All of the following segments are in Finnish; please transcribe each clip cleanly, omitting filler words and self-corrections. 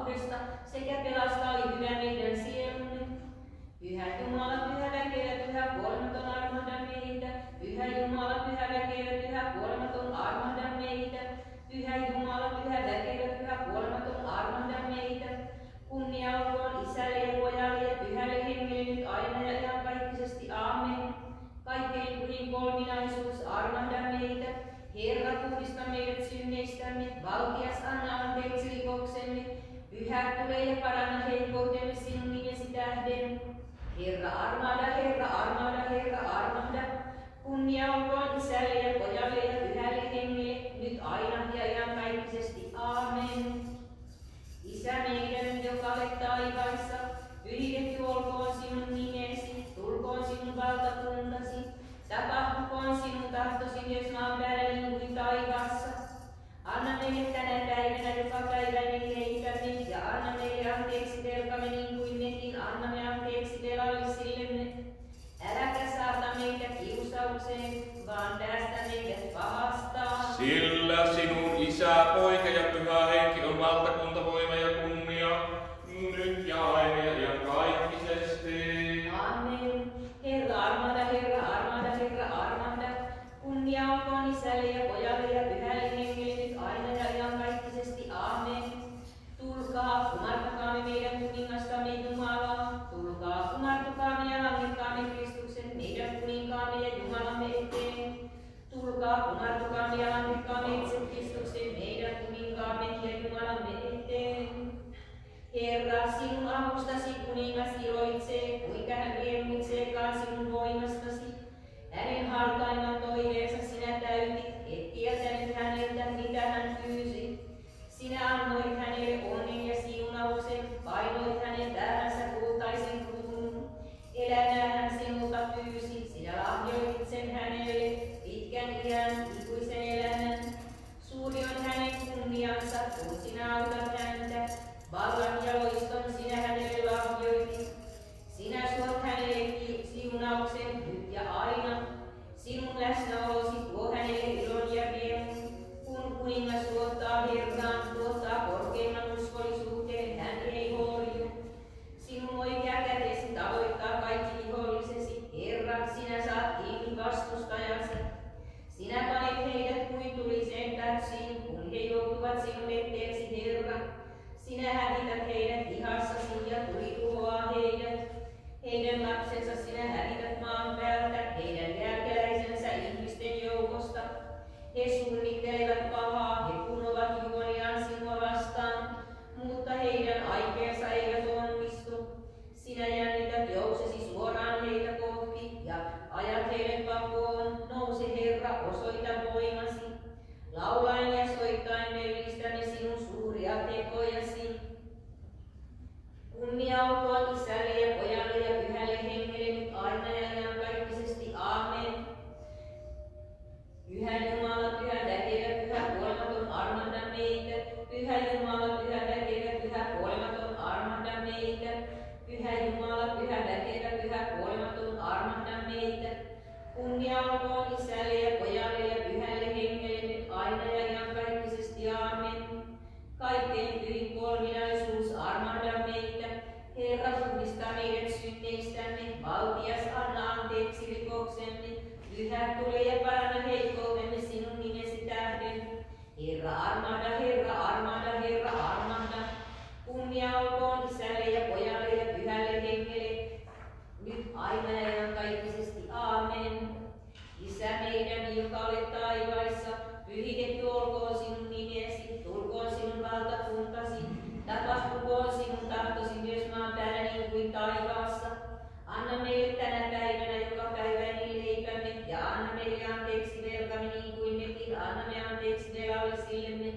kauheudesta sekä pelastaa hyvän meidän sielumme. Pyhä Jumala, pyhä väkevä, pyhä kuolematon, armahda meitä. Pyhä Jumala, pyhä väkevä, pyhä kuolematon, armahda meitä. Pyhä Jumala, pyhä väkevä, pyhä kuolematon, armahda meitä. Kunnia olkoon Isälle ja Pojalle ja Pyhälle Hengelle nyt aina ja iankaikkisesti. Aamen. Kaikkein pyhin kolminaisuus, armahda meitä. Herra, puhdista meidät synneistämme. Valtias, anna anteeksi rikoksemme. Pyhä, tule ja paranna heikkoutemme sinun nimesi tähden. Herra, armahda, Herra, armahda, Herra, armahda. Kunnia olkoon Isälle ja Pojalle ja Pyhälle Hengelle nyt aina ja iankaikkisesti. Aamen. Isä meidän, joka olet taivaissa, pyhitetty olkoon sinun nimesi, tulkoon sinun valtakuntasi, tapahtukoon sinun tahtosi myös maan päällä niin kuin taivaassa. Anna meille tänä päivänä joka päiväinen leipämme ja anna meille anteeksi velkamme niin kuin mekin annamme anteeksi velallisillemme. Äläkä saata meitä kiusaukseen, vaan päästä meidät pahasta. Sillä sinun Isä, Poika ja Pyhä Henki on valtakunta, voima ja kunnia, nyt ja aina ja iankaikkisesti. Amen. Herra, armahda, Herra, armahda, Herra, armahda. Kunnia olkoon Isälle ja Pojalle ja Pyhälle Hengelle nyt aina ja iankaikkisesti. Aamen. Tulkaa, kumartukaamme meidän kuningastamme Jumalaa. Tulkaa, kumartukaamme ja langetkaamme Kristuksen meidän kuninkaamme ja Jumalamme eteen. Tulkaa, kumartukaamme ja langetkaamme itse Kristuksen meidän kuninkaamme ja Jumalamme eteen. Herra, sinun avustasi kuningas iloitsee, kuinka hän riemuitseekaan sinun voimastasi. Hänen hartaimman toiveensa sinä täytit, et kieltänyt häneltä, mitä hän pyysi. Sinä annoit hänelle onnen ja siunauksen, painoit hänen päähänsä kultaisen kruunun. Elämää hän sinulta pyysi, sinä lahjoitit sen hänelle, pitkän iän, ikuisen elämän. Suuri on hänen kunniansa, kun sinä autat häntä. Vallan ja loiston sinä hänelle lahjoitit. Sinä suot hänelle siunauksen nyt ja aina. Sinun läsnäolosi tuo hänelle ilon ja riemun. Kun kuningas luottaa Herraan, luottaa korkeimman uskollisuuteen, hän ei horju. Sinun oikea kätesi tavoittaa kaikki vihollisesi. Herra, sinä saat kiinni vastustajansa. Sinä panet heidät kuin tuliseen pärssiin, kun he joutuvat sinun eteesi, Herra. Sinä hävität heidät vihassasi ja tuli tuhoaa heidät. Heidän lapsensa sinä hävität maan päältä, heidän jälkeläisensä ihmisten joukosta. He suunnittelevat pahaa, he punovat juoniaan sinua vastaan, mutta heidän aikeensa eivät onnistu. Sinä jännität jouksesi suoraan heitä kohti ja ajat heidät pakoon. Nouse Herra, osoita voimasi. Laulaen ja soittaen me ylistämme sinun suuria tekojasi. Kunnia olkoon Isälle ja Pojalle ja Pyhälle Hengelle nyt aina ja iankaikkisesti. Aamen. Pyhä Jumala, pyhä väkevä, pyhä kuolematon, armahda meitä. Pyhä Jumala, pyhä väkevä, pyhä kuolematon, armahda meitä. Pyhä Jumala, pyhä väkevä, pyhä kuolematon, armahda meitä. Kunnia olkoon Isälle ja Pojalle ja Pyhälle Hengelle nyt aina ja iankaikkisesti. Aamen. Kaikkein pyhin kolminaisuus, armahda meitä. Herra, puhdista meidät synneistämme. Valtias, anna anteeksi rikoksemme. Pyhä, tule ja paranna heikkoutemme sinun nimesi tähden. Herra, armahda, Herra, armahda, Herra, armahda. Kunnia olkoon Isälle ja Pojalle ja Pyhälle Hengelle nyt aina ja iankaikkisesti. Aamen. Isä meidän, joka olet taivaissa, pyhitetty olkoon sinun nimesi, tulkoon sinun valtakuntasi, tapahtukoon sinun tahtosi myös maan päällä niin kuin taivaassa. Anna meille tänä päivänä joka päiväinen leipämme ja anna meille anteeksi velkamme niin kuin mekin annamme anteeksi velallisillemme.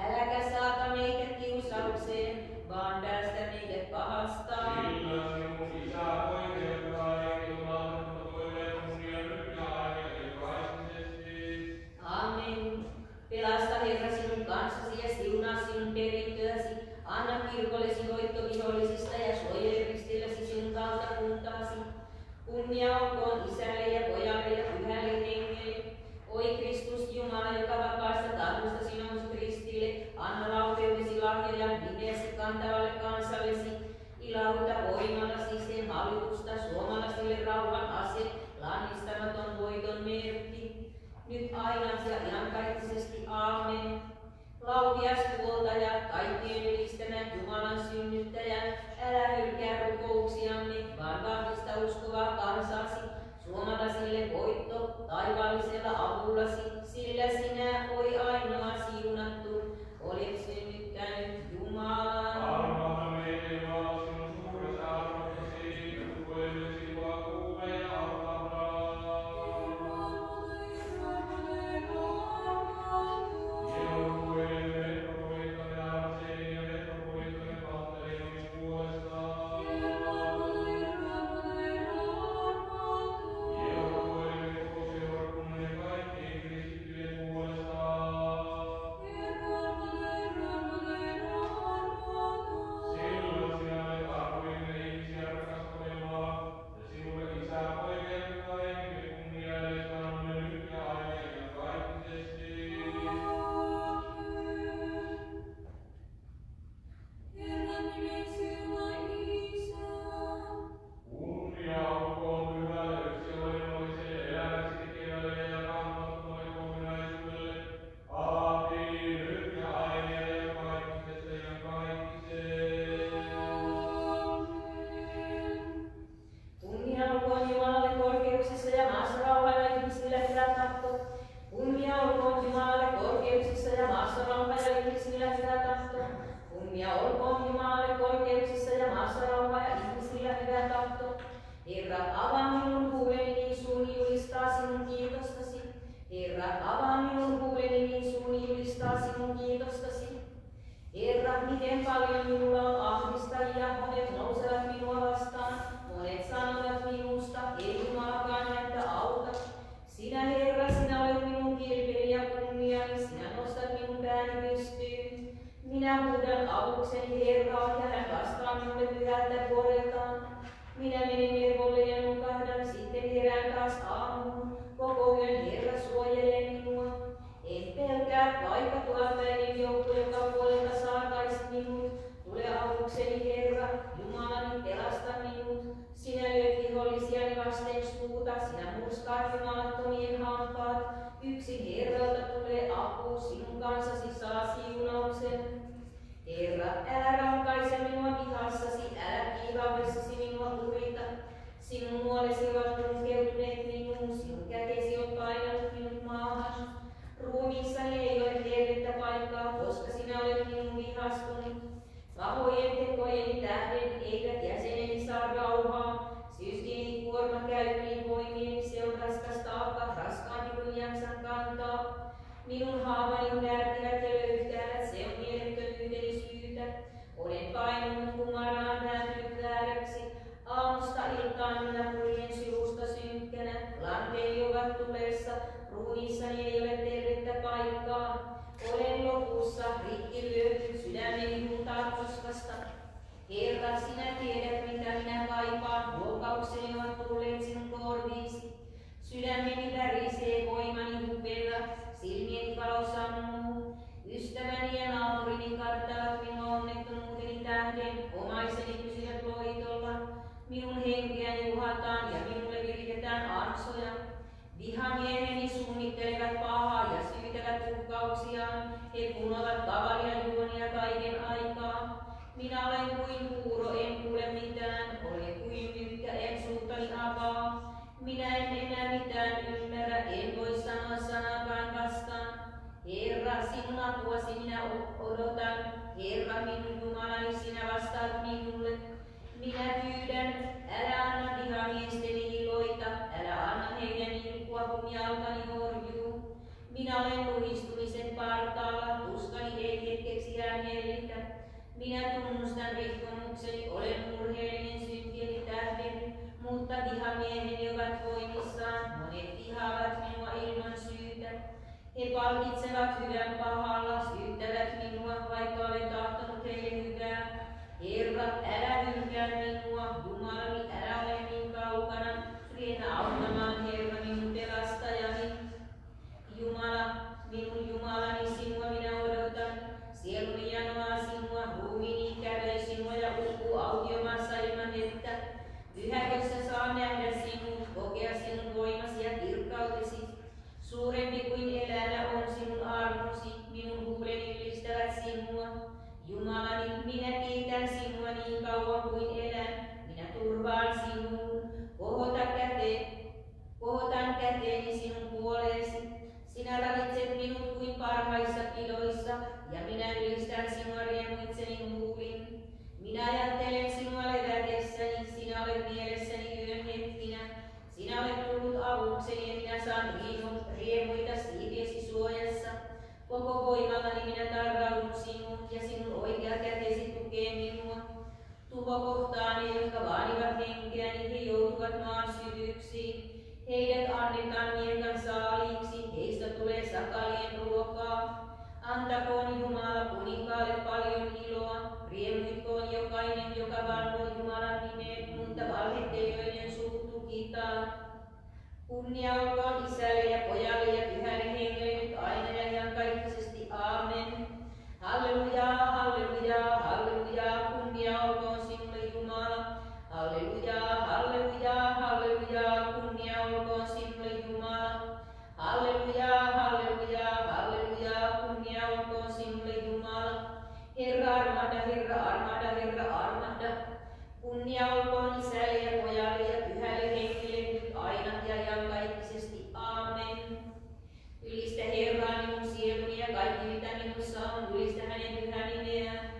Äläkä saata meitä kiusaukseen, vaan päästä meidät pahasta. Sillä sinun Isä, Poika ja Pyhä Henki on valtakunta, voima ja kunnia, nyt ja aina ja iankaikkisesti. Amen. Pelasta Herra sinun kanssasi ja siunaa sinun perintöäsi. Anna kirkollesi voitto vihollisista ja suojele ristilläsi sinun valtakuntaasi. Kunnia olkoon Isälle ja Pojalle ja Pyhälle Hengelle. Oi Kristus Jumala, joka vapaasta tahdostasi nousit ristille, anna laupeutesi lahjoja nimesi kantaa. valtias puoltaja, kaikkien ylistämä Jumalan synnyttäjä, älä hylkää rukouksiamme, vaan vahvista uskovaa kansasi, suomalla sille voitto taivaallisella avullasi, sillä sinä, oi ainoa siunattu, olet synnyttänyt Jumalan. Armahda meille Jumala sinun suuressa armossasi, voimme sinua kuume ja armahdaa. Jeukuille metropoliittamme Arseeni ja metropoliittamme Pantelionin puolestaan. Jeukuille koko seurakunnan ja kaikkien kristittyjen puolestaan. Sillä sinä olet arvoinen ihmisiä rakastava Jumala, ja sinulle Isä, Poika ja Pyhä Henki kunnia edestämme nyt ja aina ja kaikkisesti. Kunnia olkoon pyhälle yksilölliselle elämäksi tekevälle ja raamattomalle kokonaisuudelle. Aamen, nyt ja aina ja kaikkisesti ja kaikkisesti. Kunnia olkoon Jumalalle korkeuksissa ja maassa rauha ja ihmisille hyvä tahto. Kunnia olkoon Jumalalle korkeuksissa ja maassa rauha ja ihmisille hyvä tahto. Kunnia olkoon Jumalalle korkeuksissa ja maassa rauha ja ihmisille hyvä tahto. Herra, avaa minun huuleni, niin suuni julistaa sinun kiitostasi. Herra, avaa minun huuleni, niin suuni julistaa sinun kiitostasi. Herra, miten paljon minulla on ahdistajia, monet nousevat minua vastaan, monet sanovat minusta, ei Jumalakaan häntä auta. Sinä, Herra, sinä olet minun kilpeni ja kunniani, sinä nostat minun pääni pystyyn. Minä huudan avukseni Herraa, ja hän vastaa minulle pyhältä puoleltaan. Minä menen neuvolle ja nukahdan, sitten herään taas aamuun. Koko yön Herra suojelee minua. En pelkää, vaikka tuoltainen joukko joka puolelta saataisi minut. Tule avukseni Herra, Jumalani, pelasta minut. Sinä lyöt vihollisiani vasten suuta, sinä murskaat jumalattomien hampaat. Yksin Herralta tulee apu, sinun kansasi saa siunauksen. Herra, älä rankaise minua vihassasi, älä kiivaudessasi minua kurita. Sinun nuolesi ovat tunkeutuneet minuun, sinun kätesi on painanut minut maahan. Ruumiissani ei ole tervettä paikkaa, koska sinä olet minun vihastunut. Pahojen tekojeni tähden eivät jäseneni saa rauhaa. Systiini kuorma käy yli voimieni, se on raskas taakka, raskaampi kuin jaksan kantaa. Minun haavani närtivät ja löyhkäävät, se on mielettömyyteni syytä. Olen painunut kumaraan, nääntynyt vääräksi. Aamusta iltaan minä kuljen sivusta synkkänä. Lanteeni ovat tulessa, ruumiissani ei ole tervettä paikkaa. Olen lopussa, rikki lyöty, sydämeni huntaa koskasta. Herra, sinä tiedät mitä minä kaipaan, huokaukseni ovat tulleet sinun korviisi. Sydämeni värisee, voimani hupeaa, silmieni valo sammuu. Ystäväni ja naapurini karttavat minua onnettomuuteni tähden, omaiseni pysyvät lohitolla. Minun henkeäni uhataan ja minulle viritetään ansoja. Vihamieheni suunnittelevat pahaa ja syytävät uhkauksiaan. He punovat kavalia juonia kaiken aikaa. Minä olen kuin kuuro, en kuule mitään. Olen kuin mykkä, en suutani avaa. Minä en enää mitään ymmärrä, en voi sanoa sanakaan vastaan. Herra, sinun apuasi minä odotan. Herra, minun Jumalani, sinä vastaat minulle. Minä pyydän, älä anna vihamiesteni iloita, älä anna heidän ilkua, kun jalkani horjuu. Minä olen luhistumisen partaalla, tuskani ei hetkeksi hellitä. Minä tunnustan rikkomukseni, olen murheellinen syntieni tähden, mutta vihamieheni ovat voimissaan, monet vihaavat minua ilman syytä. He palkitsevat hyvän pahalla, syyttävät minua, vaikka olen tahtonut heille hyvää. Herra, älä hylkää minua, Jumalani, älä ole niin kaukana, riennä auttamaan Herra, minun pelastajani. Jumala, minun Jumalani, sinua minä odotan, sieluni janoaa sinua, ruumiini kävelee sinua ja uupuu autiomaassa ilman vettä. Pyhäkössä saa nähdä sinut, kokea sinun voimasi ja kirkkautesi. Suurempi kuin elämä on sinun armosi, minun huuleni ylistävät sinua. Jumalani, minä kiitän sinua niin kauan kuin elän. Minä turvaan sinuun. Kohotan käteeni sinun puoleesi. Sinä ravitset minut kuin parhaissa pidoissa, ja minä ylistän sinua riemuitseni huulin. Minä ajattelen sinua levätessäni, sinä olet mielessäni yön hetkinä. Sinä olet tullut avukseni, ja minä saan riemuita siipiesi suojassa. Koko voimallani minä tarraudun sinuun, ja sinun oikea kätesi tukee minua. Tuho kohtaa ne, jotka vaanivat henkeäni, he joutuvat maan syvyyksiin. Heidät annetaan miekan saaliiksi, heistä tulee sakalien ruokaa. Antakoon Jumala kuninkaalle paljon iloa, riemuitkoon jokainen, joka vannoo Jumalan nimeen, mutta valhettelijoiden suut tukitaan. Kunnia olkoon Isälle ja Pojalle ja Pyhälle Hengelle nyt aina ja iankaikkisesti. Aamen. Halleluja, halleluja, halleluja, kunnia olkoon sinulle Jumala. Halleluja, halleluja, halleluja, kunnia olkoon sinulle Jumala. Halleluja, halleluja, halleluja, kunnia olkoon sinulle Jumala. Herra armahda, Herra armahda, Herra armahda. Kunnia olkoon Isälle ja Pojalle ja Pyhälle Hengelle nyt aina ja iankaikkisesti. Aamen. Ylistä Herraa minun sieluni ja kaikki mitä minussa on, ylistä hänen pyhää nimeään.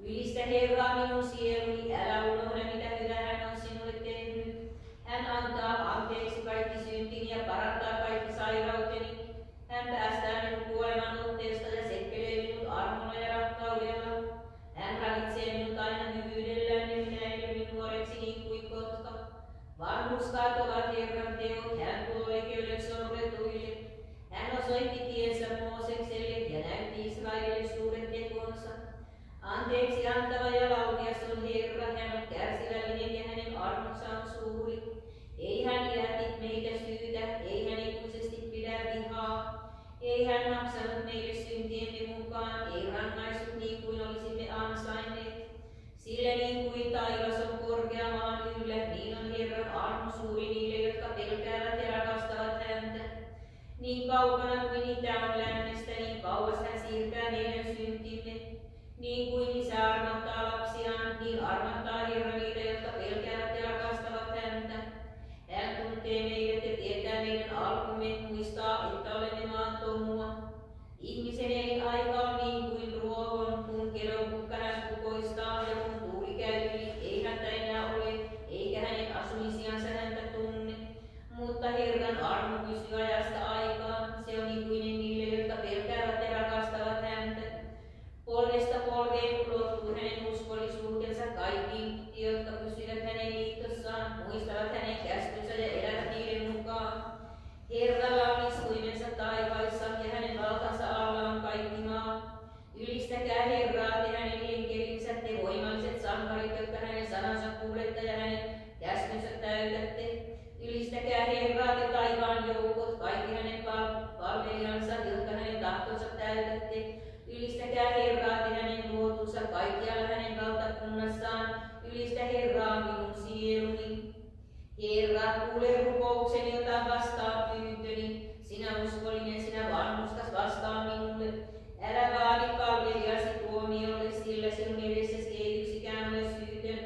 Ylistä Herraa minun sieluni, älä unohda mitä hyvää hän on sinulle tehnyt. Hän antaa anteeksi kaikki syntini ja parantaa kaikki sairauteni. Hän päästää minut kuoleman otteesta ja setkelee minut armolla ja rakkaudella. Hän ravitsee minut aina hyvyydellään ja minä elyn nuoreksi niin kuin kotka. Vanhurskaat ovat Herran teot, hän tuo oikeuden sorretuille. Hän osoitti tiensä Moosekselle ja näytti Israelille suuret tekonsa. Anteeksi antava ja laupias on Herra, hän on kärsivällinen ja hänen armonsa on suuri. Ei hän jätit meitä syytä, ei hän ikuisesti pidä vihaa. Ei hän maksanut meille syntiemme mukaan, ei rangaissut niin kuin olisimme ansainneet. Sillä niin kuin taivas on korkea maan yllä, niin on Herran armo suuri niille, jotka pelkäävät ja rakastavat häntä. Niin kaukana kuin itä on lännestä, niin kauas hän siirtää meidän syntimme. Niin kuin isä armahtaa lapsiaan, niin armahtaa Herra niitä, jotka pelkäävät ja rakastavat häntä. Hän tuntee meidät ja tietää meidän alkumme, muistaa, että olemme maan tomua. Ihmisen elinaika on niin kuin ruohon, kun kelokukka hän kukoistaa ja kun tuuli käy yli, ei häntä enää ole, eikä hänen asumisiansa häntä tunne. Mutta Herran armo pysyy ajasta aikaan, se on ikuinen niille, jotka pelkäävät ja rakastavat häntä. Polvesta polveen ulottuu hänen uskollisuutensa kaikkiin, jotka pysyvät hänen liitossaan, muistavat hänen käskynsä ja elävät niiden mukaan. Herralla on istuimensa taivaissa ja hänen valtansa alla on kaikki maa. Ylistäkää Herraa te hänen enkelinsä, te voimalliset sankarit, jotka hänen sanansa kuulette ja hänen käskynsä täytätte. Ylistäkää Herraa te taivaan joukot, kaikki hänen palvelijansa, jotka hänen tahtonsa täytätte. Ylistäkää Herraa te hänen luotunsa kaikkialla hänen valtakunnassaan. Ylistä Herraa minun sieluni. Herra, kuule rukoukseni, ota vastaan pyyntöni. Sinä uskollinen, sinä vanhuskas vastaa minulle. Älä vaadi palvelijasi tuomiolle, sillä sinun edessäsi ei yksikään ole syytön.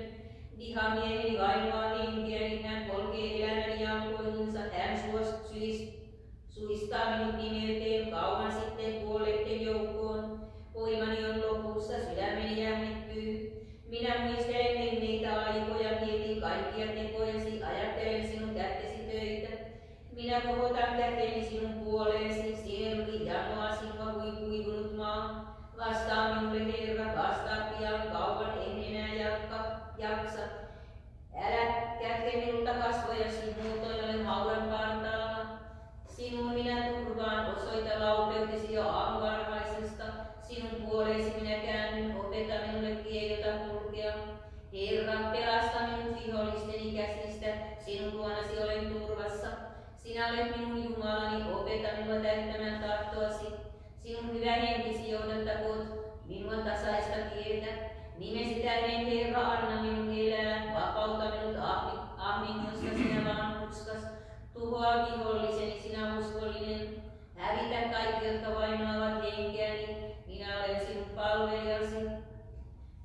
Vihamieheni vainoaa henkeäni, hän polkee elämäni jalkoihinsa. Hän suistaa minut nimeyteen kauan sitten kuolleiden joukkoon. Voimani on lopussa, sydämeni jännittyy. Minä muistelen menneitä aikoja, mietin kaikkia tekojasi, ajattelen sinun kättesi töitä. Minä kohotan käteni sinun puoleesi, sieluni janoaa sinua kuin kuivunut maa. Vastaa minulle Herra, vastaa pian, kauan en enää jaksa. Älä kätke minulta kasvojasi, muutoin olen haudan partaalla. Sinun minä turvaan, osoita laupeutesi jo aamuvarhaisesta. Sinun puoleesi minä käännyn, opeta minulle tie, jota kulkea. Herra, pelasta minut vihollisteni käsistä, sinun luonasi olen turvassa. Sinä olet minun Jumalani, opeta minua täyttämään tahtoasi. Sinun hyvä henkisi johdattakoot minua tasaista tietä. Nimesi tähden Herra, anna minun elää, vapauta minut ahdingosta, sinä vanhurskas. Tuhoa viholliseni, sinä uskollinen. Hävitä kaikki, jotka vainoavat henkeäni. Minä Jumalallesi sinun palvelijasi.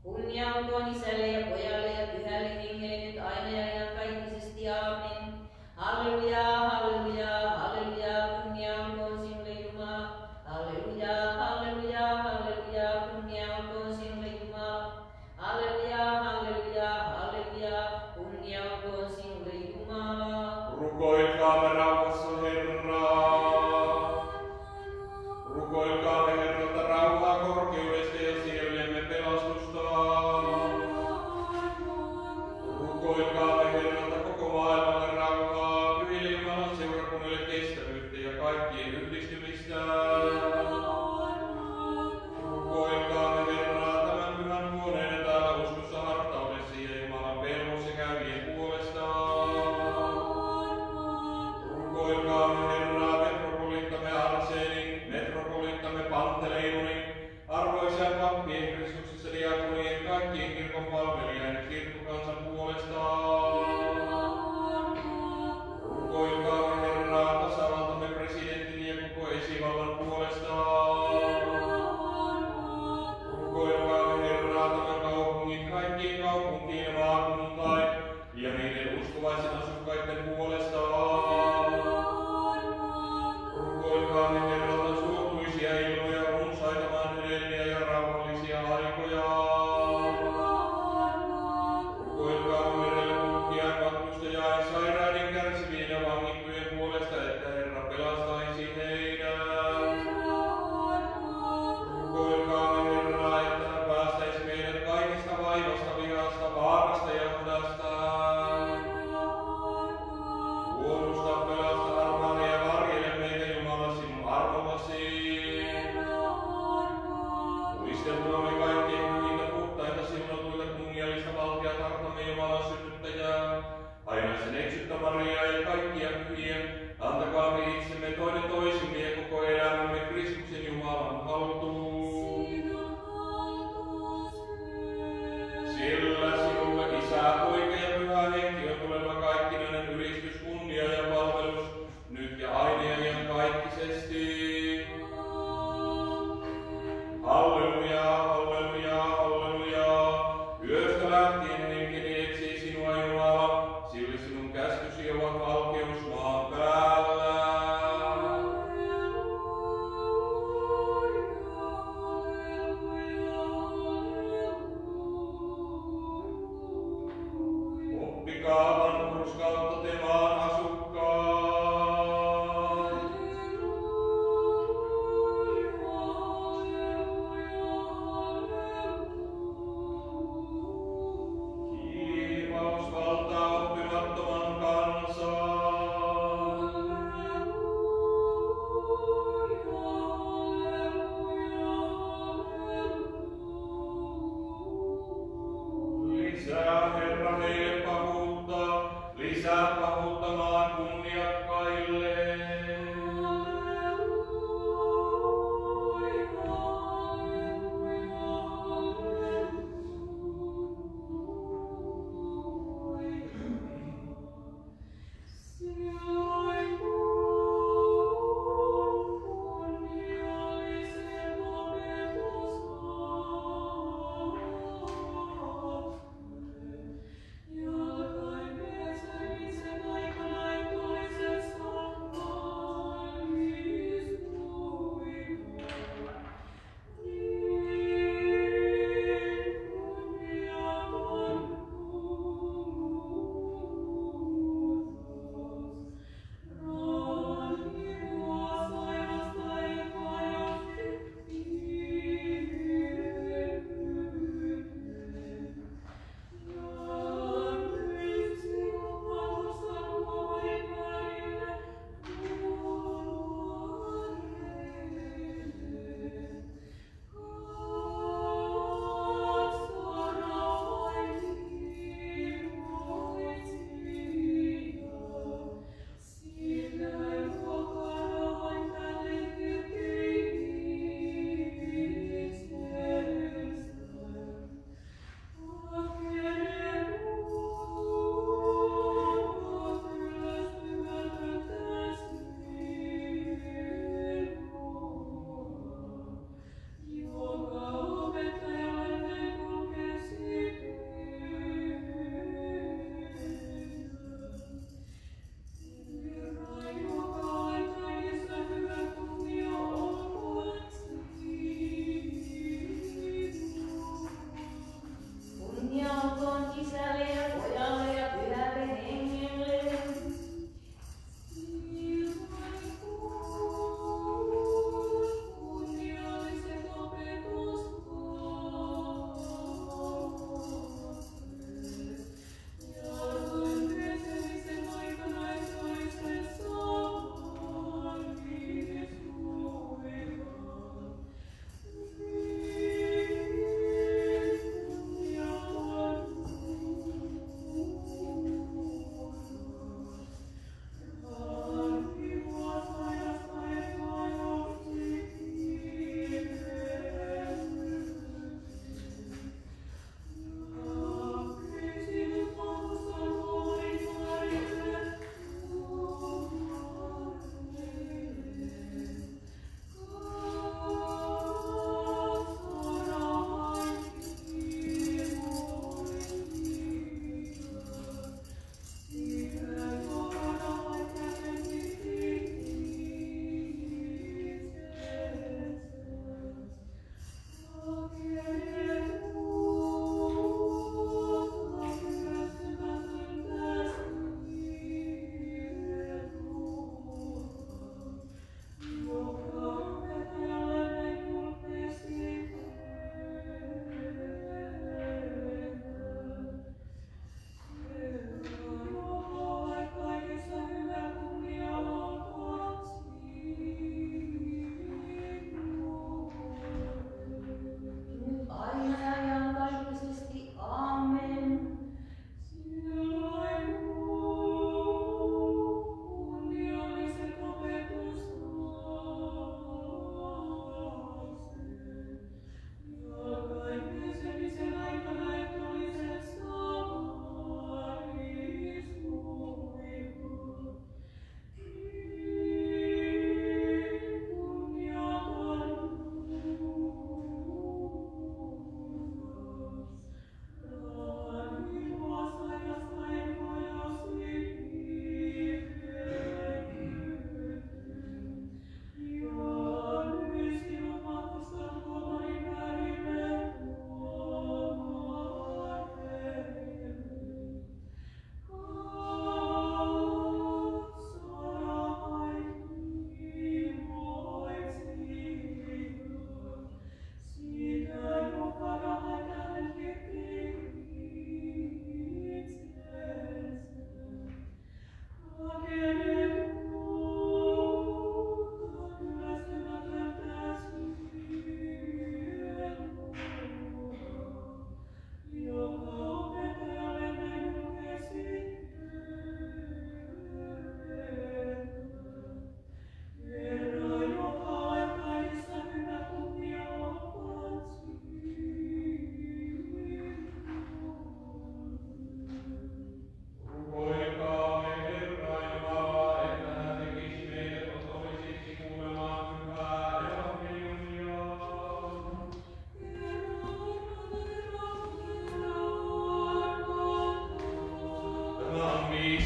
Kunnia olkoon Isälle ja Pojalle ja Pyhälle Hengelle nyt aina ja iankaikkisesti. Aamen. Halleluja, halleluja, halleluja, kunnia olkoon sinulle Jumala. Halleluja, halleluja, halleluja, kunnia olkoon sinulle Jumala. Halleluja, halleluja, halleluja, kunnia olkoon sinulle Jumala. Rukoilkaamme rauhassa Herraa. Rukoilkaamme Herralta rauhaa korkeudesta ja sielujemme pelastusta. Rukoilkaamme Herralta koko maailmalle rauhaa, pyhille Jumalan seurakunnille kestävyyttä ja kaikkien yhdistymistä. Rukoilkaamme Herraa tämän pyhän huoneen ja täällä uskossa hartaudessa ja Jumalan pelkossa käyvien puolesta. Rukoilkaamme Herraa metropoliittamme Arseenin, metropoliittamme Panteleimonin, arvoisien pappien Kristuksessa diakonien, kaikkien kirkon palvelijain ja kirkkokansan puolesta. Rukoilkaamme Herraa tasavaltamme presidentin ja koko esivallan puolesta. Rukoilkaamme Herraa tämän kaupungin, kaikkien kaupunkien ja maakuntain ja niiden uskovaisen asukkaiden puolesta. Rukoilkaamme Herralta suotuisia ilmoja, runsaita maanhedelmiä ja rauhallisia aikoja. Rukoilkaamme merelle tutkijan, matkustajaa ja sairaiden kärsivien ja vangittujen puolesta, että Herra pelastaisi heidät. Rukoilkaamme Herraa, että hän päästäisi meidät kaikesta vaivasta, vihasta, vaarasta ja hädästä. Puolusta, pelasta, armaane ja varjele meitä Jumala sinun armollasi. Muisteltuamme kaikkien hyvintä, puhtaita, siunatuita, kunniallista valtiatartamme Jumalan synnyttäjää. Ainaisen eksyttä Mariaa ja kaikkia hyviä, antakaamme itsemme toinen toisemme ja koko elämämme Kristuksen Jumalan haltuun. Sillä sinulle Isä, Poika ja Pyhä Henki on tuleva kaikkinainen ylistys, kunnia ja palvelus, nyt ja aina ja iankaikkisesti. Halleluja, halleluja.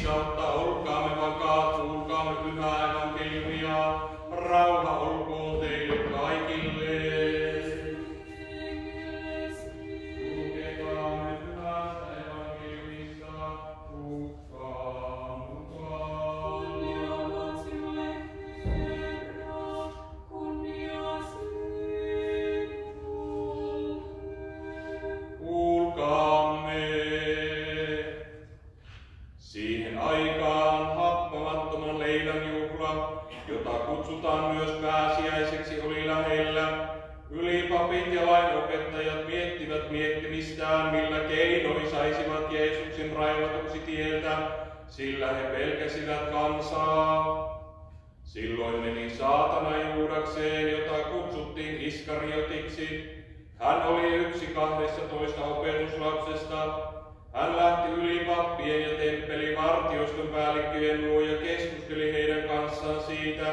viisautta, olkaamme vakaat, kuulkaamme pyhää evankeliumia, rauha olkoon teille kaikille. Lukekaamme pyhästä evankeliumista Luukkaan mukaan. Kuulkaamme. Siihen aikaan happamattoman leivän juhla, jota kutsutaan myös pääsiäiseksi, oli lähellä. Ylipapit ja lainopettajat miettivät miettimistään, millä keinoin saisivat Jeesuksen raivatuksi tieltä, sillä he pelkäsivät kansaa. Silloin meni saatana Juudakseen, jota kutsuttiin Iskariotiksi. Hän oli yksi 12 opetuslapsesta. Hän lähti ylipappien ja temppelivartioston päällikköjen luo ja keskusteli heidän kanssaan siitä,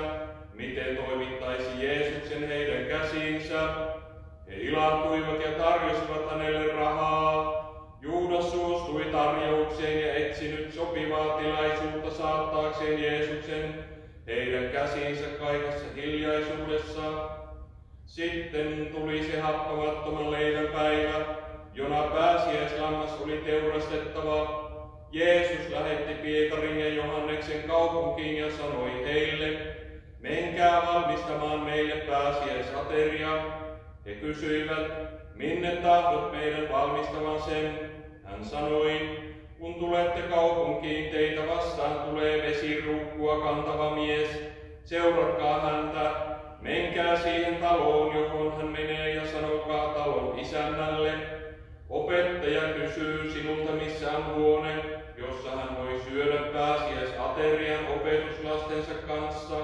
miten toimittaisi Jeesuksen heidän käsiinsä. He ilahtuivat ja tarjosivat hänelle rahaa. Juudas suostui tarjoukseen ja etsinyt sopivaa tilaisuutta saattaakseen Jeesuksen heidän käsiinsä kaikessa hiljaisuudessa. Sitten tuli se happamattoman leivän päivä, jona pääsiäislammas oli teurastettava. Jeesus lähetti Pietarin ja Johanneksen kaupunkiin ja sanoi heille, menkää valmistamaan meille pääsiäisateria. He kysyivät, minne tahdot meidän valmistavan sen? Hän sanoi, kun tulette kaupunkiin, teitä vastaan tulee vesiruukkua kantava mies. Seuratkaa häntä, menkää siihen taloon, johon hän menee, ja sanokaa talon isännälle. Opettaja kysyy sinulta, missä on huone, jossa hän voi syödä pääsiäisaterian opetuslastensa kanssa.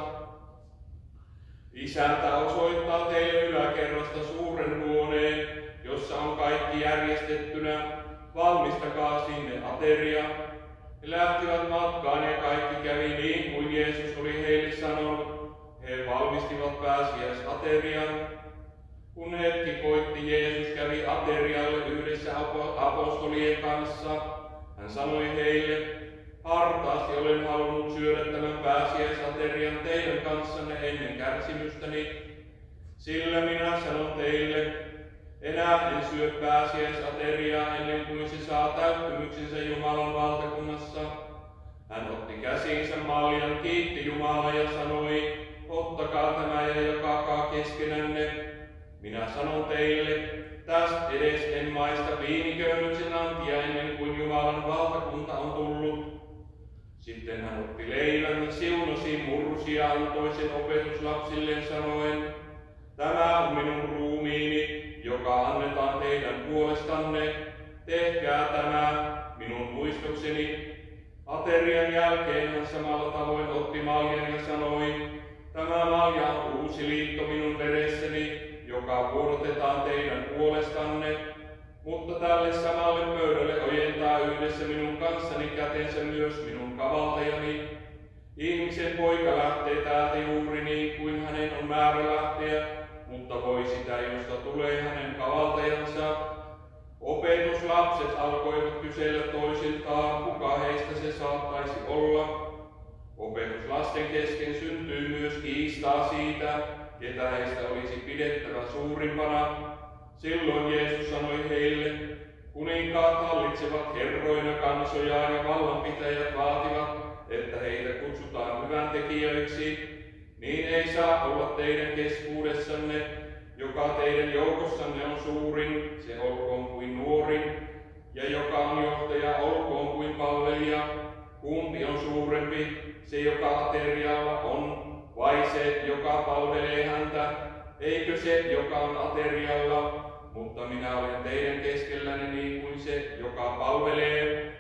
Isäntä osoittaa teille yläkerrasta suuren huoneen, jossa on kaikki järjestettynä. Valmistakaa sinne ateria. He lähtivät matkaan ja kaikki kävi niin kuin Jeesus oli heille sanonut. He valmistivat pääsiäisaterian. Kun hetki koitti, Jeesus kävi aterialle yhdessä apostolien kanssa. Hän sanoi heille, hartaasti olen halunnut syödä tämän pääsiäisaterian teidän kanssanne ennen kärsimystäni. Sillä minä sanon teille, enää en syö pääsiäisateriaa ennen kuin se saa täyttymyksensä Jumalan valtakunnassa. Hän otti käsiinsä maljan, kiitti Jumalaa ja sanoi, ottakaa tämä ja jakakaa keskenänne. Minä sanon teille, tästä edes en maista viiniköynnyksen antia ennen kuin Jumalan valtakunta on tullut. Sitten hän otti leivän ja siunasi, mursi ja antoi sen opetuslapsilleen sanoen, tämä on minun ruumiini, joka annetaan teidän puolestanne. Tehkää tämä minun muistokseni. Aterian jälkeen hän samalla tavoin otti maljan ja sanoi, tämä malja on uusi liitto minun veressäni, joka vuodatetaan teidän puolestanne, mutta tälle samalle pöydälle ojentaa yhdessä minun kanssani kätensä myös minun kavaltajani. Ihmisen poika lähtee täältä juuri niin kuin hänen on määrä lähteä, mutta voi sitä, josta tulee hänen kavaltajansa. Opetuslapset alkoivat kysellä toisiltaan, kuka heistä se saattaisi olla. Opetuslasten kesken syntyi myös kiistaa siitä, ketä heistä olisi pidettävä suurimpana. Silloin Jeesus sanoi heille, kuninkaat hallitsevat herroina kansojaan ja vallanpitäjät vaativat, että heitä kutsutaan hyväntekijöiksi. Niin ei saa olla teidän keskuudessanne, joka teidän joukossanne on suurin, se olkoon kuin nuorin, ja joka on johtaja, olkoon kuin palvelija. Kumpi on suurempi, se joka aterialla on, vai se, joka palvelee häntä? Eikö se, joka on aterialla? Mutta minä olen teidän keskellänne niin kuin se, joka palvelee.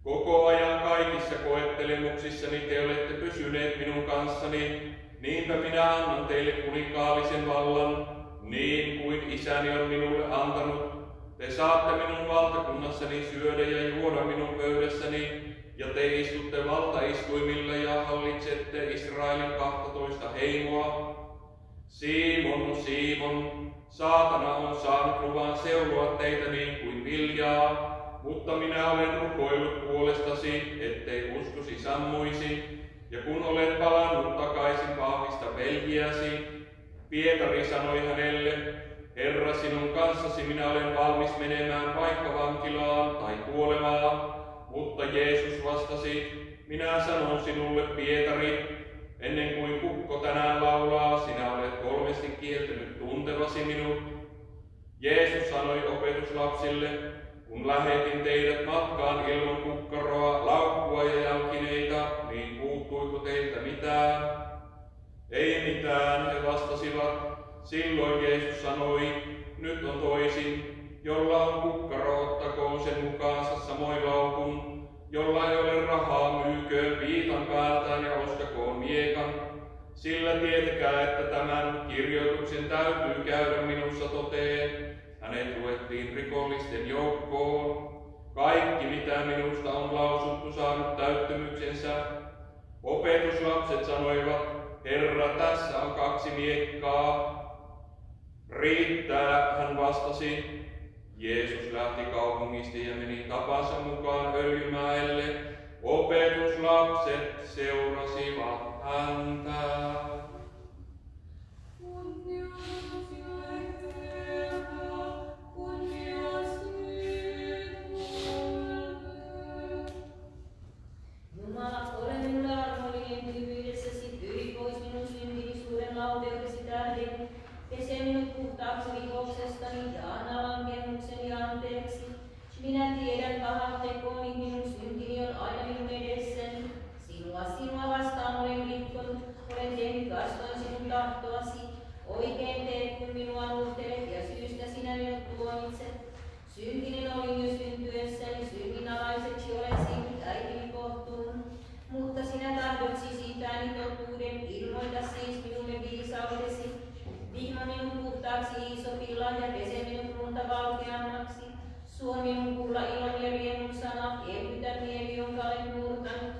Koko ajan kaikissa koettelemuksissani te olette pysyneet minun kanssani, niinpä minä annan teille kuninkaallisen vallan, niin kuin isäni on minulle antanut. Te saatte minun valtakunnassani syödä ja juoda minun pöydässäni, ja te istutte valtaistuimilla ja hallitsette Israelin 12 heimoa. Simon, Simon, saatana on saanut luvan seuloa teitä niin kuin viljaa. mutta minä olen rukoillut puolestasi, ettei uskosi sammuisi, ja kun olet palannut takaisin vahvista veljiäsi, Pietari sanoi hänelle, Herra, sinun kanssasi minä olen valmis menemään vaikka vankilaan tai kuolemaan, mutta Jeesus vastasi, minä sanon sinulle, Pietari, ennen kuin kukko tänään laulaa, sinä olet 3 kieltänyt tuntevasi minut. Jeesus sanoi opetuslapsille, kun lähetin teidät matkaan ilman kukkaroa, laukkua ja jalkineita, niin puuttuiko teiltä mitään? Ei mitään, he vastasivat. Silloin Jeesus sanoi, nyt on toisin, jolla on kukkaro, ottakoon sen mukaansa samoin laukun, jolla ei ole rahaa, myyköön viitan päältään ja ostakoon miekan. Sillä tietäkää, että tämän kirjoituksen täytyy käydä minussa toteen. Hänet luettiin rikollisten joukkoon. Kaikki, mitä minusta on lausuttu, saanut täyttymyksensä. Opetuslapset sanoivat, Herra, tässä on 2 miekkaa. Riittää, hän vastasi. Jeesus lähti kaupungista ja meni tapansa mukaan Öljymäelle. Opetuslapset seurasivat häntä. Jumala, ole minulle armollinen hyvyydessäsi, pyhi pois minun syntini suuren laupeudesi tähden. Pese minut puhtaaksi rikoksestani ja anna lankemukseni anteeksi. Minä tiedän pahat tekoni, minun syntini on aina minun edessäni. Sinua vastaan olen rikkonut, olen tehnyt vastoin sinun tahtoasi. Oikein teet, kun minua nuhtelet ja syystä sinä minut tuomitset. Syntinen olin jo syntyessäni, synninalaiseksi olen sinut äitini kohtuun. Mutta sinä tahdot sisimpääni totuuden, ilmoita siis minulle viisaudesi. Vihma minun puhtaaksi iisopilla ja pese minut lunta valkeammaksi. Suo minun kuulla ilon ja riemun sana, elvytä mieli, jonka olen murtanut.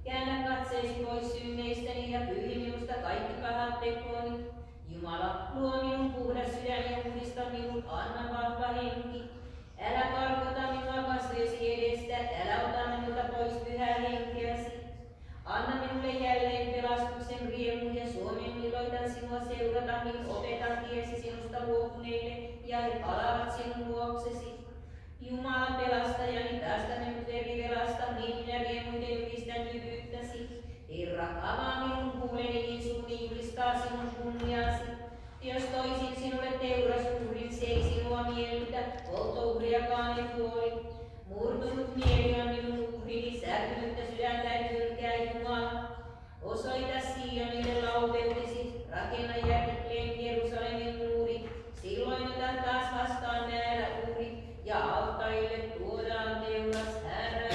Käännä katseesi pois synneistäni ja pyyhi minusta kaikki pahat tekoni. Jumala, luo minun puhdas sydän ja uudista minut, anna vahva henki. Älä karkota minua kasvojesi edestä, älä ota minulta pois pyhää henkeäsi. Anna minulle jälleen pelastuksen riemu ja Suomen iloitan sinua seurata, niin opeta tiesi sinusta luopuneille ja he palaavat sinun luoksesi. Jumala pelastajani, päästä minut verivelasta, niin minä riemuiten ylistän hyvyyttäsi. Herra, avaa minun huuleni, niin suuni julistaa sinun kunniasi. Jos toisin sinulle teurasuhrin, se ei sinua miellytä, polttouhriakaan et huoli. Murtunut mieli on minun uhrini, särkynyttä sydäntä et hylkää Jumala. Osoita Sionille laupeutesi, rakenna järkeen Jerusalemin muuri. Silloin ota taas vastaan määrä uhri, ja alttarille tuodaan teuras härät.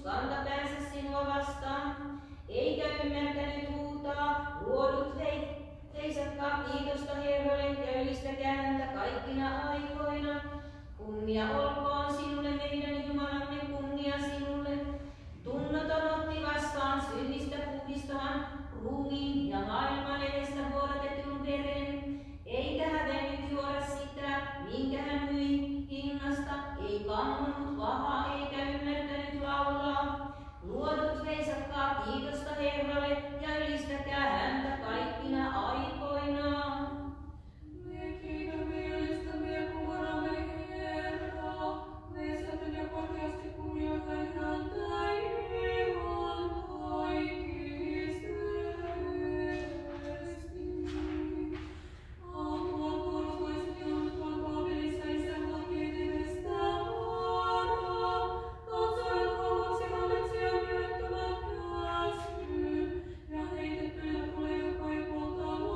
kantapäänsä sinua vastaan, eikä ymmärtänyt huutaa. Luodut veisatkaa kiitosta Herralle ja ylistäkää häntä kaikkina aikoina. Kunnia olkoon sinulle, meidän Jumalamme, kunnia sinulle. Tunnoton otti vastaan synnistä puhdistavan ruumiin ja maailman edestä vuodatetun veren, eikä hävennyt juoda sitä, minkä hän myi hinnasta, ei kammonnut vahaa eikä ymmärtänyt laulaa. Luodut veisatkaa kiitosta Herralle ja ylistäkää häntä kaikkina aikoina. Me kiitämme ja ylistämme ja kumarramme Herraa, veisaten ja korkeasti kunnioitaen häntä ihan kaikisesti. Aamulla korvaiset jouduttuvat Baabelissa isänmaan kietimestä varaa, katsoen kauaksi hallitsijan myöttömän käskyyn, ja heitettyjä tulee joka ei polta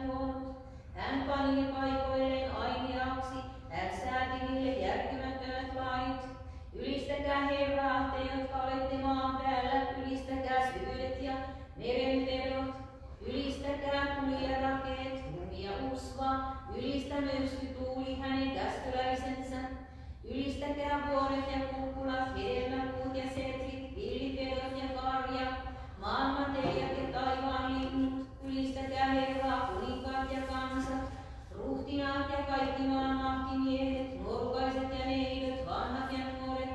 tuonut. Hän pani ne paikoilleen ainiaksi, hän sääti niille järkymättömät lait. Ylistäkää Herraa, te jotka olette maan päällä, ylistäkää syvyydet ja merenpedot. Ylistäkää tulijarakeet, lumi ja usva, ylistä myrskytuuli hänen käskyläisensä. Ylistäkää vuoret ja kukkulat, hedelmäpuut ja setrit, villipedot ja karja, maan materiat ja taivaan linnut. Ylistäkää Herraa, kuninkaat ja kansat, ruhtinaat ja kaikki maan mahtimiehet, nuorukaiset ja neidot, vanhat ja nuoret.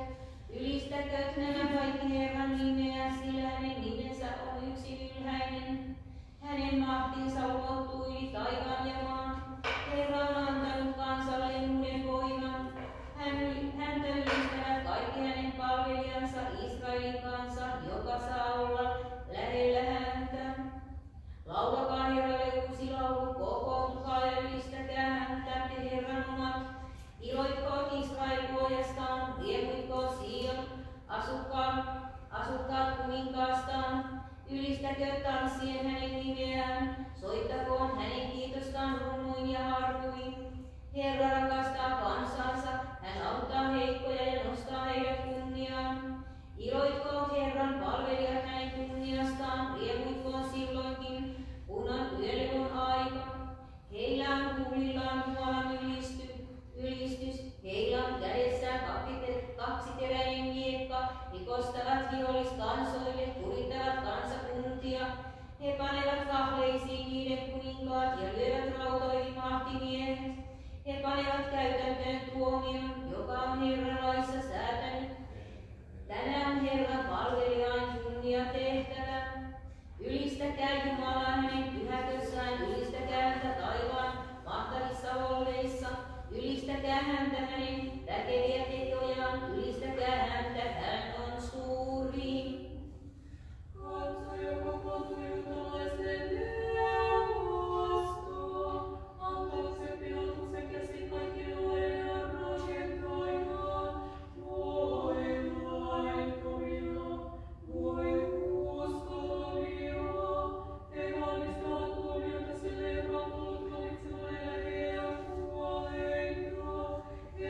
Ylistäkööt nämä kaikki Herran nimeä, sillä hänen nimensä on yksi ylhäinen. Hänen mahtinsa ulottuu yli taivaan ja maan. Herra on antanut kansalle uuden voiman. Häntä ylistävät kaikki hänen palvelijansa, Israelin kansa, joka saa olla lähellä häntä. Laulakaa Herralle uusi laulu, kokoontukaa ja ylistäkää häntä, te Herran omat. Iloitkoot Israel luojastaan, riemuitkoot Sion, asukkaat kuninkaastaan. Ylistäkööt tanssien hänen nimeään, soittakoon hänen kiitostaan runnuin ja harpuin. Herra rakastaa kansansa, hän auttaa heikkoja ja nostaa heidät kunniaan. Iloitkoot Herran palvelijat hänen kunniastaan, riemuitkoon silloinkin, kun on yölevon aika. Heillä on huulillaan Jumalan ylistys, heillä on kädessään kaksiteräinen miekka, he kostavat viholliskansoille, kurittavat kansakuntia. He panevat kahleisiin niiden kuninkaat ja lyövät rautoihin mahtimiehet. He panevat käytäntöön tuomion, joka on Herran laissa säätänyt. Tänään Herran palvelijain kunnia tehtävä. Ylistäkää Jumalaa hänen pyhäkössään, ylistäkää häntä taivaan mahtavissa volleissa. Ylistäkää häntä hänen väkeviä tekojaan, ylistäkää häntä, hän on suuri. Kansa, joka kokoontuu juutalaisten neuvostoon, antauksen pilotuksen käsin kaikille ja rakentajan. Voi laittomia, voi uskovia, he valmistavat tuomiota sille, joka on tullut tuomitsemaan eläviä ja kuolleita. He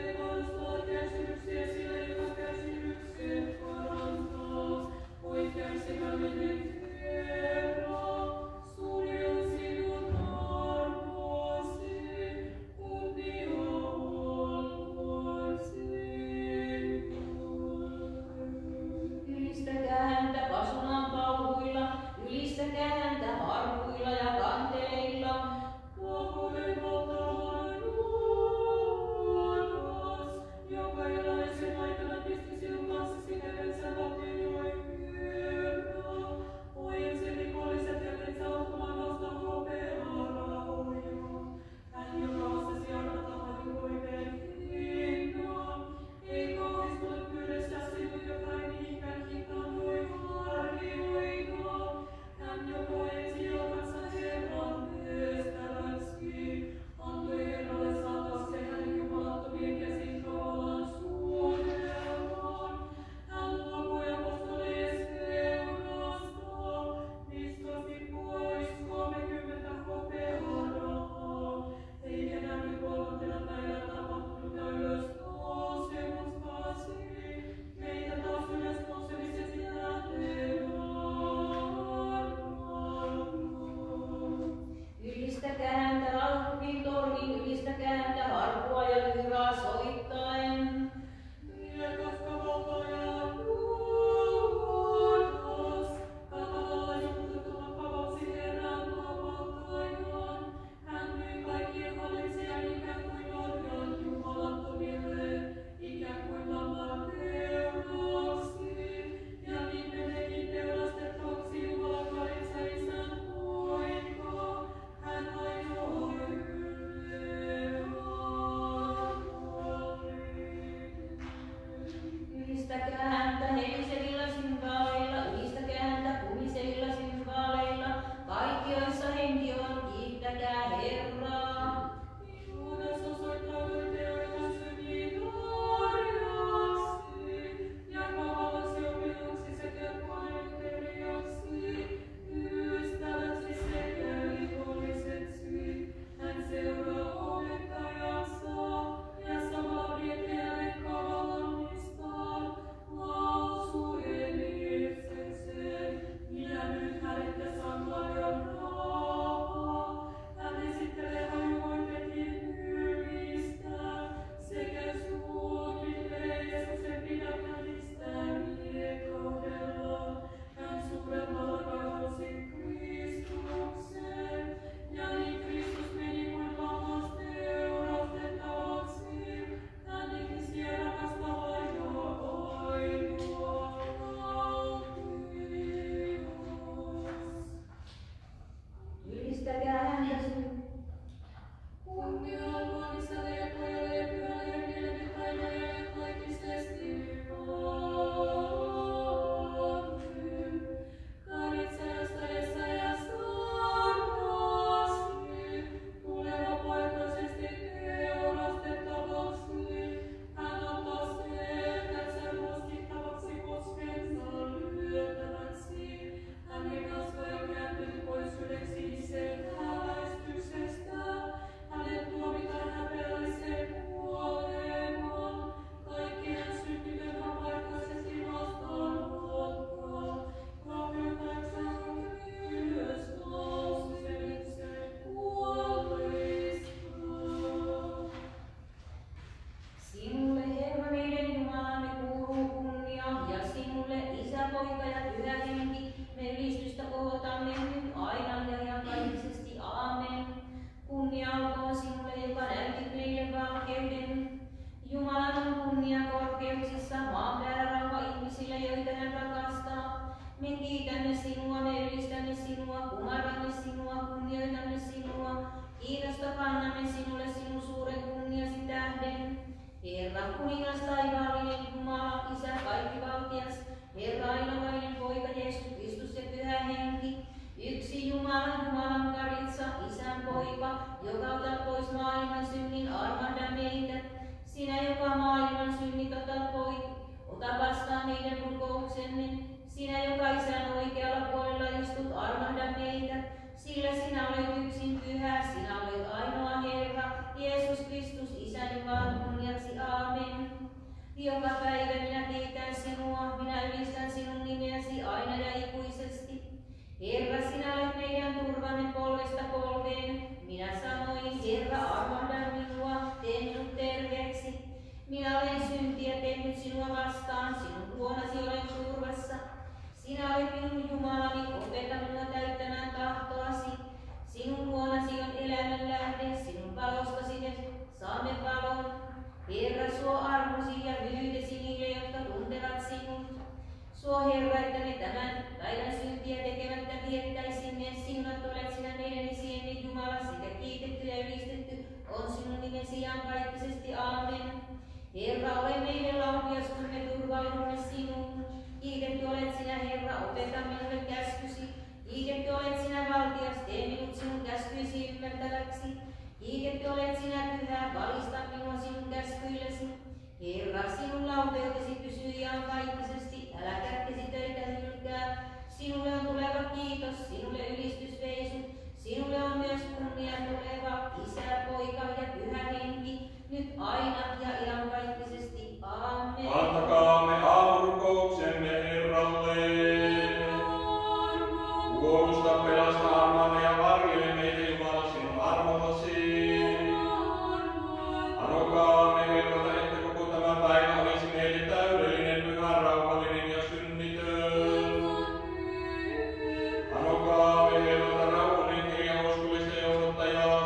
annamme sinulle sinun suuren kunniasi tähden. Herra, kuningas taivaallinen Jumala, Isä kaikkivaltias, Herra ainokainen Poika Jeesus Kristus ja Pyhä Henki, yksi Jumala, Jumalan karitsa, Isän Poika, joka otat pois maailman synnin, armahda meitä. Sinä, joka maailman synnit otat pois, ota vastaan meidän rukouksemme. Sinä, joka Isän oikealla puolella istut, armahda meitä. Sillä sinä olet yksin pyhä, sinä olet ainoa Herra, Jeesus Kristus, Isän Jumalan kunniaksi, aamen. Joka päivä minä kiitän sinua, minä ylistän sinun nimeäsi aina ja ikuisesti. Herra, sinä olet meidän turvamme polvesta polveen. Minä sanoin, Herra, armahda minua, tee minut terveeksi. Minä olen syntiä tehnyt sinua vastaan, sinun luonasi olen turvassa. Sinä olet minun Jumalani, opeta minua täyttämään tahtoasi. Sinun luonasi on elämän lähde, sinun valostasi me saamme valon. Herra, suo armosi ja hyvyytesi niille, jotka tuntevat sinut. Suo Herra, että me tämän päivän syntiä tekemättä viettäisimme. Siunattu olet sinä meidän isiemme Jumala, sekä kiitetty ja ylistetty on sinun nimesi iankaikkisesti, aamen. Herra, ole meille laupias, kun me turvaudumme sinuun. Kiitetty olet sinä, Herra, opeta minulle käskysi. Kiitetty olet sinä, valtias, tee minut sinun käskyisi ymmärtäväksi. Kiitetty olet sinä, Pyhä, valista minua sinun käskyillesi. Herra, sinun laupeutesi pysyy iankaikkisesti, älä kätkesi töitä hylkää. Sinulle on tuleva kiitos, sinulle ylistysveisut. Sinulle on myös kunnia tuleva, Isä, Poika ja Pyhä Henki, nyt aina ja iankaikkisesti, aamen. Antakaamme aamurukouksemme Herralle. Puolusta, pelasta, armahda ja varjele meitä, Jumala, sinun armollasi. Anokaamme Herralta, että koko tämä päivä olisi meille täydellinen, pyhä, rauhallinen ja synnitön. Anokaamme Herralta rauhan henkeä ja uskollista johdottajaa.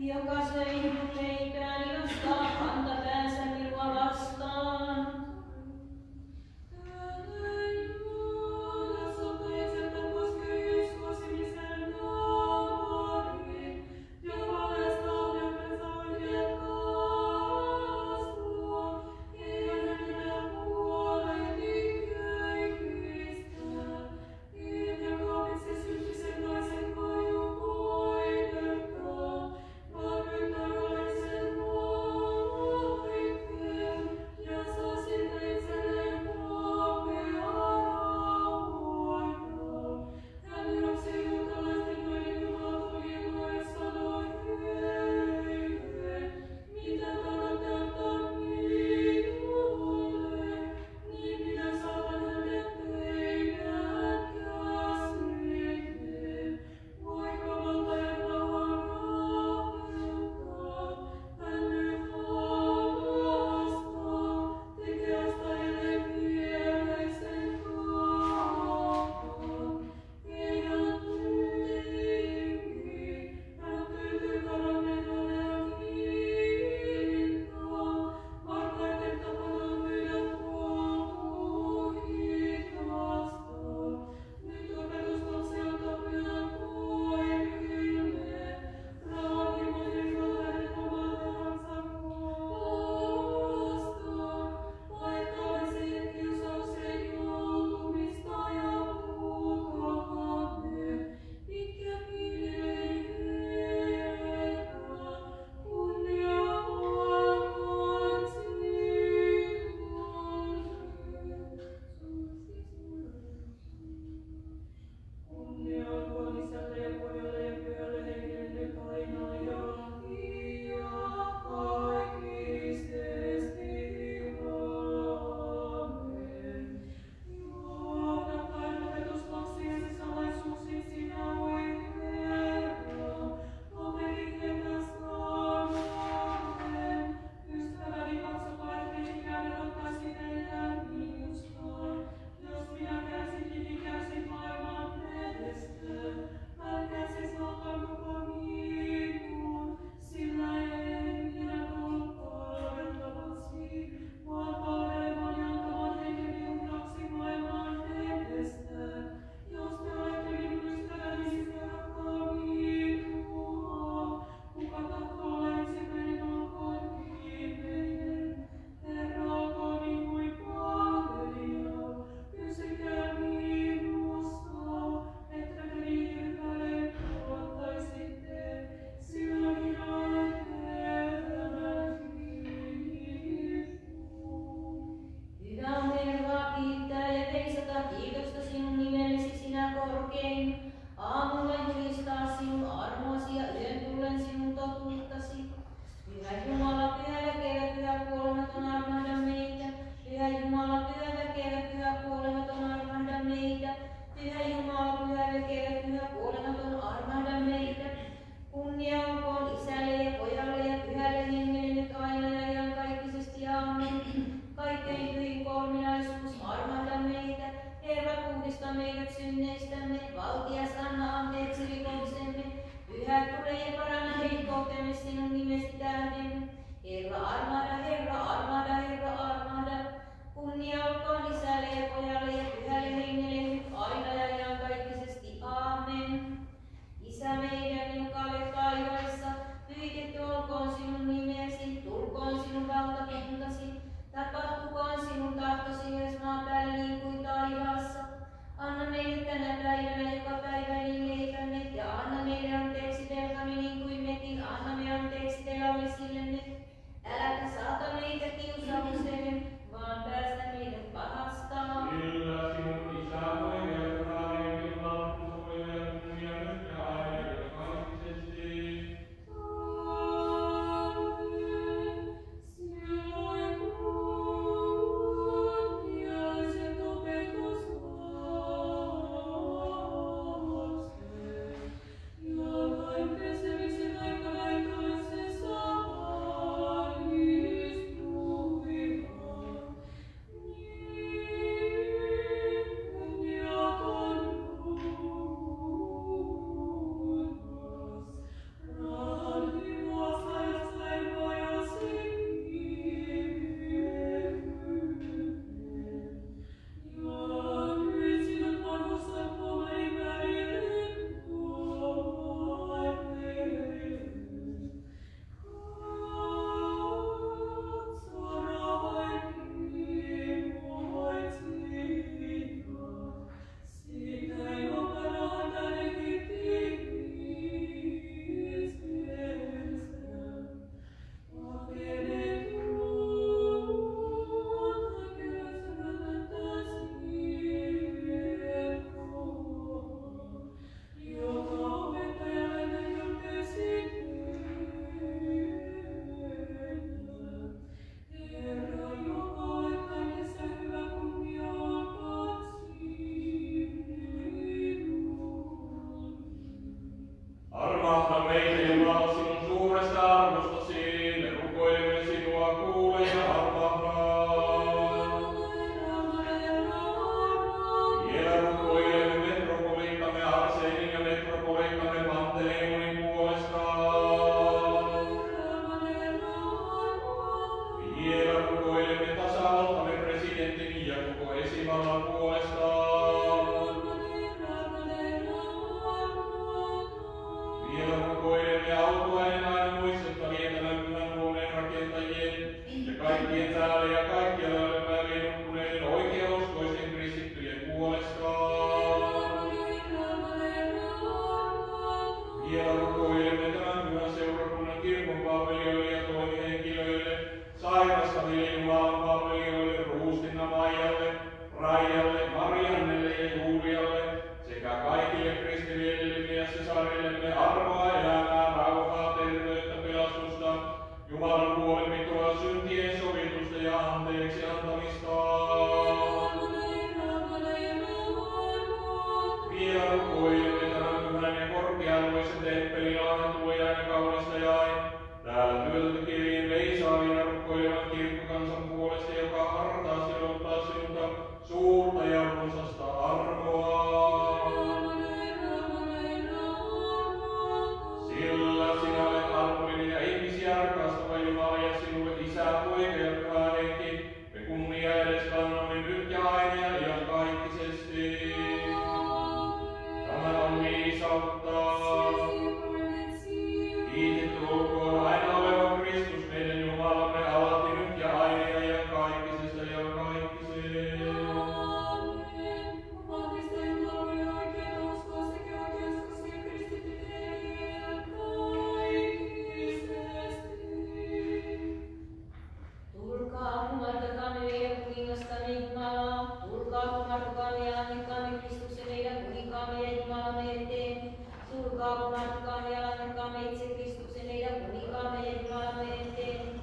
joka söi minun leipääni nostaa kantapäänsä minua vastaan. Aamulla julistaa sinun armoasi ja yön tullen sinun totuuttasi. Pyhä Jumala, pyhä väkevä, pyhä kuolematon, armahda meitä. Pyhä Jumala, pyhä väkevä, pyhä kuolematon, armahda meitä. Pyhä Jumala, pyhä väkevä, pyhä kuolematon, armahda meitä. Kunnia olkoon Isälle ja Pojalle ja Pyhälle Hengelle nyt aina ja iankaikkisesti. Aamen. Kaikkein pyhin kolminaisuus, armahda meitä. Herra, puhdista meidät synneistämme, valtias anna anteeksi rikoksemme. Pyhä, tule ja paranna heikkoutemme sinun nimesi tähden. Herra, armahda, Herra, armahda, Herra, armahda. Kunnia olkoon Isälle ja Pojalle ja Pyhälle Hengelle nyt aina ja iankaikkisesti. Aamen. Isä meidän, joka olet taivaissa, pyhitetty olkoon sinun nimesi, tulkoon sinun valtakuntasi. Tapahtukoon sinun tahtosi myös maan päällä niin kuin taivaassa. Anna meille tänä päivänä joka päiväinen leipämme ja anna meille anteeksi velkamme niin kuin mekin annamme anteeksi velalllisillemme. Äläkä saata meitä kiusaukseen, vaan päästä meidät Kiitetty olkoon aina oleva Kristus, meidän Jumalamme, alati nyt ja aina ja iankaikkisesta iankaikkiseen. Amen. Vahvista Jumalaa ja oikeata uskoa sekä oikeuskosia kristittyjä iankaikkisesti. Tulkaa, kumartakaamme meidän kuningastamme Jumalaa. Tulkaa, kumartakaamme ja annekaamme Kristuksen meidän kuninkaamme ja Jumalamme eteen. Tulkaa, kumartakaamme ja annekaamme itse Kristuksen meidän kuninkaamme ja Jumalamme eteen.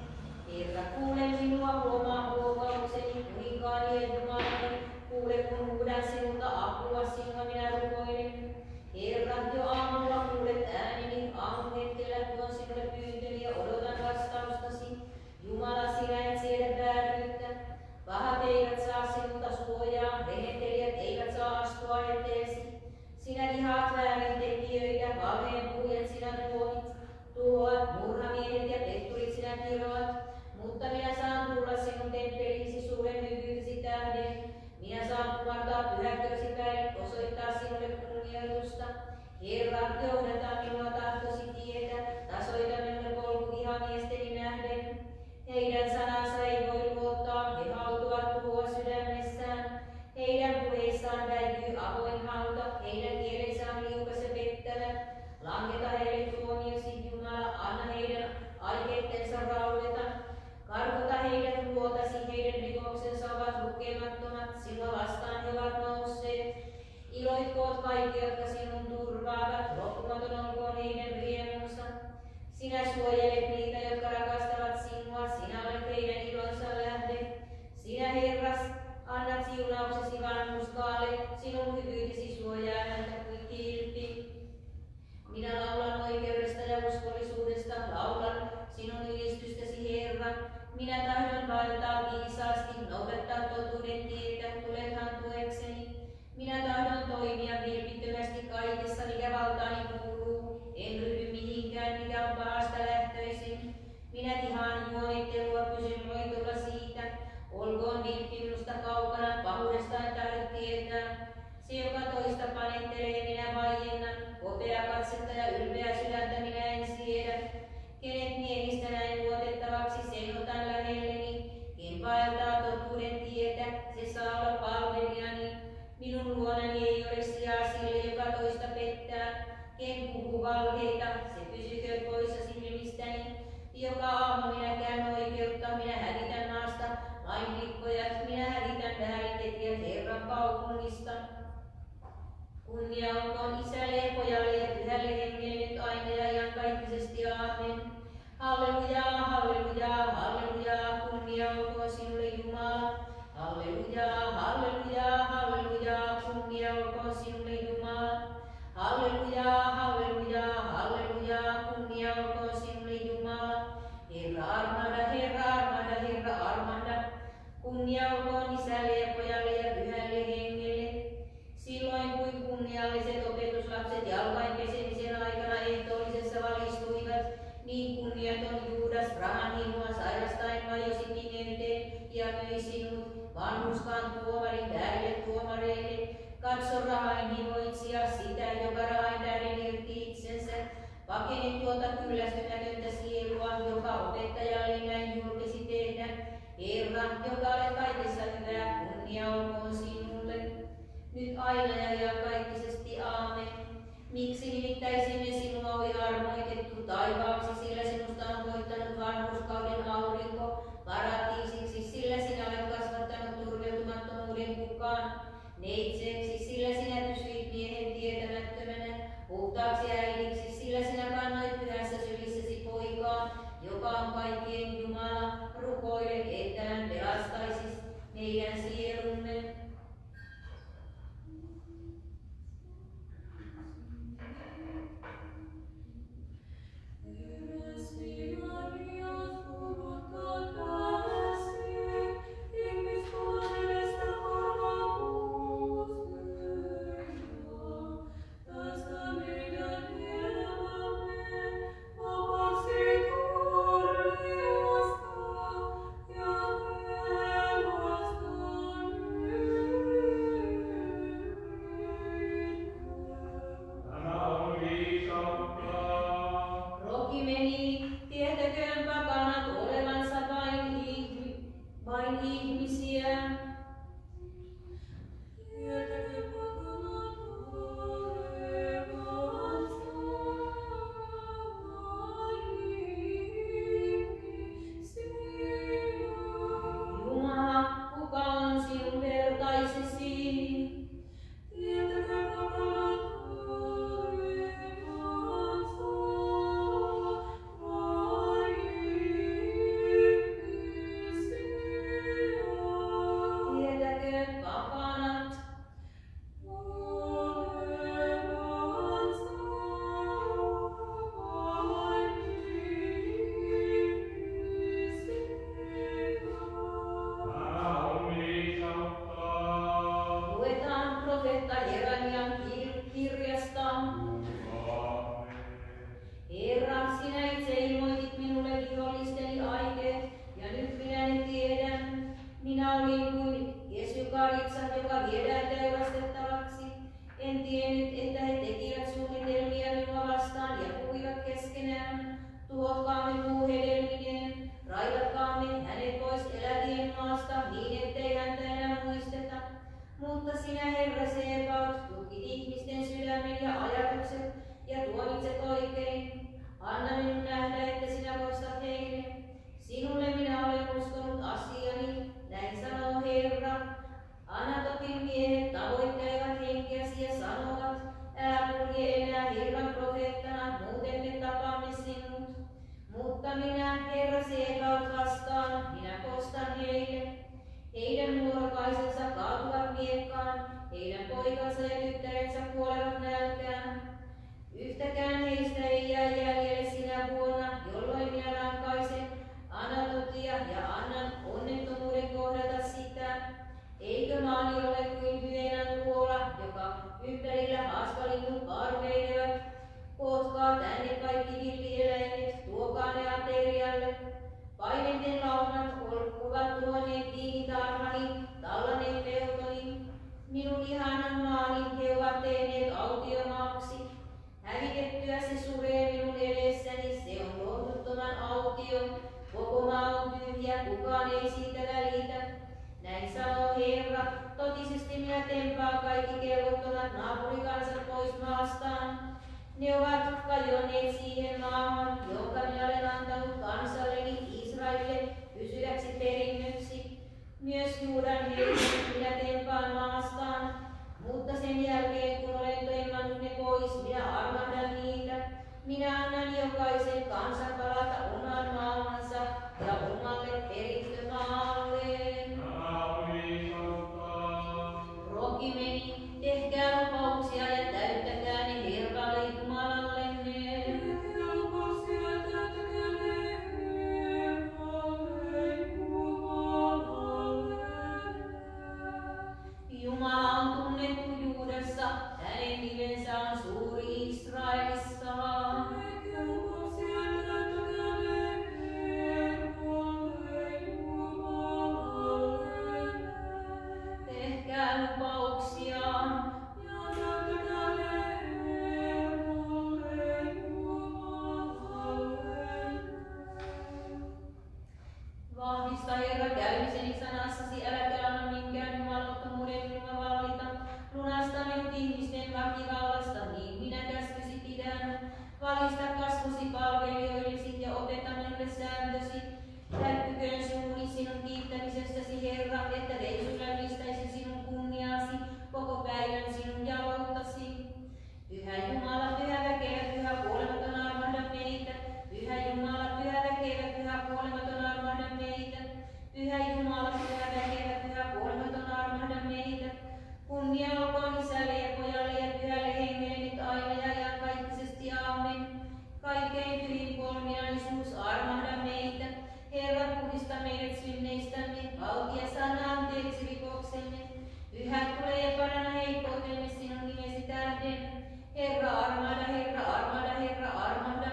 Herra, kuule minua, huomaa huokaukseni, kuninkaani ja Jumalani. Kuule, kun huudan sinulta apua, sinua minä rukoilen. Herra, jo aamulla kuulet ääneni, aamuhetkellä tuon sinulle pyyntöni ja odotan vastaustasi. Jumala, sinä et siedä vääryyttä. Pahat eivät saa sinulta suojaa, rehetelijät eivät saa astua eteesi. Sinä vihaat väärintekijöitä, valheen puhujat sinä tuhoat, murhamiehet ja petturit sinä kiroat. Mutta minä saan tulla sinun temppeliisi suuren hyvyytesi tähden. Minä saan kumartaa pyhäköösi päin, osoittaa sinulle kunnioitusta. Herra, johdata minua tahtosi tietä, tasoita minulle polku vihamiesteni nähden. Heidän sanansa ei voi luottaa, he hautuvat tuhoa sydämessään. Heidän puheissaan väijyy avoin hauta, heidän kielensä on liukas ja pettävä. Langeta heille tuomiosi, Jumala, anna heidän aikeittensa raueta. Karkota heidät luotasi, heidän rikoksensa ovat lukemattomat, sinua vastaan he ovat nousseet. Iloitkoot kaikki, jotka sinun turvaavat, loppumaton olkoon heidän riemunsa. Sinä suojelet niitä, jotka rakastavat sinua, sinä olet heidän ilonsa lähde. Sinä, Herras, annat siunauksesi vanhurskaalle, sinun hyvyytesi suojaa häntä kuin kilpi. Minä laulan oikeudesta ja uskollisuudesta, laulan sinun ylistystäsi, Herra. Minä tahdon vaeltaa viisaasti, noudattaa totuuden tietä, tulethan tuekseni. Minä tahdon toimia vilpittömästi kaikessa, mikä valtaani kuuluu. En ryhdy mihinkään, mikä on pahasta lähtöisin. Minä vihaan juonittelua, pysyn loitolla siitä. Olkoon vilppi minusta kaukana, pahuudesta en tahdo tietää. Se, joka toista panettelee, minä vaiennan. Kopea katsetta ja ylpeä sydäntä minä en siedä. Kenet miehistä näin luotettavaksi, sen otan lähelleni. Ken vaeltaa totuuden tietä, se saa olla palvelijani. Minun luonani ei ole sijaa sille, joka toista pettää. Ken puhuu valheita, se pysyköön poissa silmistäni. Joka aamu minä käyn oikeutta, minä hävitän maasta lainrikkojat, minä hävitän väärintekijät Herran kaupungista. Kunnia olkoon Isälle ja Pojalle ja Pyhälle Hengelle nyt aina ja iankaikkisesti. Aamen. Halleluja, halleluja, halleluja, kunnia olkoon sinulle Jumala. Halleluja, halleluja, halleluja, kunnia olkoon sinulle Jumala. Halleluja, halleluja, halleluja, kunnia olkoon sinulle Jumala. Herra armahda, Herra armahda, Herra armahda. Kunnia olkoon Isälle ja Pojalle ja Pyhälle Hengelle. Silloin kuin kunnialliset opetuslapset jalkain pesemisen aikana ehtoollisessa valistuivat, niin kunniaton Juudas rahan himoa sairastaen vajosi pimeyteen ja myi sinut vanhurskaan tuomarin väärille tuomareille. Katso rahain himoitsija sitä, joka rahain tähden irti itsensä. Pakene tuota kyllästymätöntä sielua, joka opettajalle näin julkisi tehdä. Herra, joka olet kaikessa hyvää, kunnia olkoon sinulle. Nyt aina ja iankaikkisesti. Aamen. Miksi nimittäisimme sinua oli armoitettu taivaaksi, sillä sinusta on koittanut vanhurskauden aurinko, paratiisiksi, sillä sinä olet kasvattanut turveutumattomuuden kukaan, neitseeksi, sillä sinä pysyit miehen tietämättömänä, puhtaaksi äidiksi, sillä sinä kannoit pyhässä sylissäsi poikaa, joka on kaikkien Jumala, rukoile, että hän pelastaisi meidän sielumme. Herra meni, tietäköön pakanat olevansa vain ihmisiä. Tietäköön pakanat olevansa vain ihmisiä. Jumala, kuka on sinun vertaisesi? Tietäköön pakanat olevansa vain ihmisiä. Tietäköön pakanat. Luetaan profeetta Jeremian kirjasta. Herra, sinä itse ilmoitit minulle vihollisteni aikeet, ja nyt minä ne tiedän. Minä olin kuin Jesykaritsat, joka viedään teurastettavaksi. En tiennyt, että he tekivät suunnitelmia minua vastaan ja puhuivat keskenään. Tuhotkaamme puu hedelmineen, raivatkaamme hänet pois elävien maasta, niin ettei häntä enää muisteta. Mutta sinä, Herra Sebaot, tutkit ihmisten sydämen ja ajatukset ja tuomitset oikein. Anna minun nähdä, että sinä poistat heille. Sinulle minä olen uskonut asiani, näin sanoo Herra. Anatotin miehet tavoittelevat henkeäsi ja sanovat, älä kulje enää Herran profeettana, muuten me tapamme sinut. Mutta minä, Herra Sebaot, vastaan, minä kostan heille. Heidän nuorokaisensa kaatuvat miekkaan, heidän poikansa ja tyttärensä kuolevat nälkään. Yhtäkään heistä ei jää jäljelle sinä vuonna, jolloin minä rankaisen Anatotia ja annan onnettomuuden kohdata sitä. Eikö maani ole kuin hyenan tuola, joka ympärillä haaskalinnut parveilevat? Kootkaa tänne kaikki villieläimet, tuokaa ne aterialle. Paimenten launat ovat tuoneet tiinitarhani, tallaneet peltoni. Minun ihanan maani he ovat tehneet autiomaaksi. Hävitettyä se suree minun edessäni, se on lohduttoman autio. Koko maa on tyhjä, kukaan ei siitä välitä. Näin sanoo Herra, totisesti minä tempaan kaikki kelvottomat naapurikansat pois maastaan. Ne ovat kajonneet siihen maahan, jonka minä olen antanut kansalleni Israelille pysyväksi perinnöksi. Myös Juudan heidät minä tempaan maastaan, mutta sen jälkeen kun olen temmannut ne pois, minä armahdan niitä. Minä annan jokaisen kansan palata omaan maahansa ja omalle perintömaalleen. Rokimeni, tehkää lupauksia ja täyttäkää ne Herralle Jumalallenne. Jumala on tunnettu Juudassa, hänen nimensä on suuri Israelissa. Tehkää lupauksia. Vahvista Herra käymiseni sanassasi, äläkä anna minkään jumalattomuuden minua vallita. Lunasta minut ihmisten väkivallasta, niin minä käskysi pidän. Valista kasvosi palvelijoillesi ja opeta minulle sääntösi. Täyttyköön suuni sinun kiittämisestäsi, Herra, että reissulämmistäisi sinun kunniaasi, koko päivän sinun jaloittasi. Pyhä Jumala, pyhä väkevä, pyhä kuolematon armahda meitä. Pyhä Jumala, pyhä väkevä, pyhä kuolematon armahda meitä. Pyhä Jumala, pyhä väkevä, pyhä kuolematon armahda meitä. Kunnia olkoon Isälle ja Pojalle ja Pyhälle Hengelle nyt aina ja iankaikkisesti. Aamen. Kaikkein pyhin kolminaisuus, armahda meitä. Herra, puhdista meidät synneistämme, valtia sana anteeksi rikoksemme. Pyhät tule ja paranna heikkoutemme sinun nimesi tähden. Herra, armahda, Herra, armahda, Herra, armahda.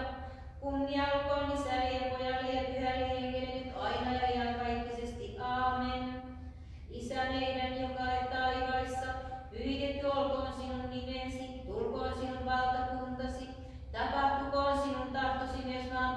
Kunnia olkoon Isälle ja Pojalle ja Pyhälle Hengelle nyt aina ja iankaikkisesti. Aamen. Isä meidän, joka olet taivaissa, pyhitetty olkoon sinun nimesi, tulkoon sinun valtakuntasi, tapahtukoon sinun tahtosi myös maan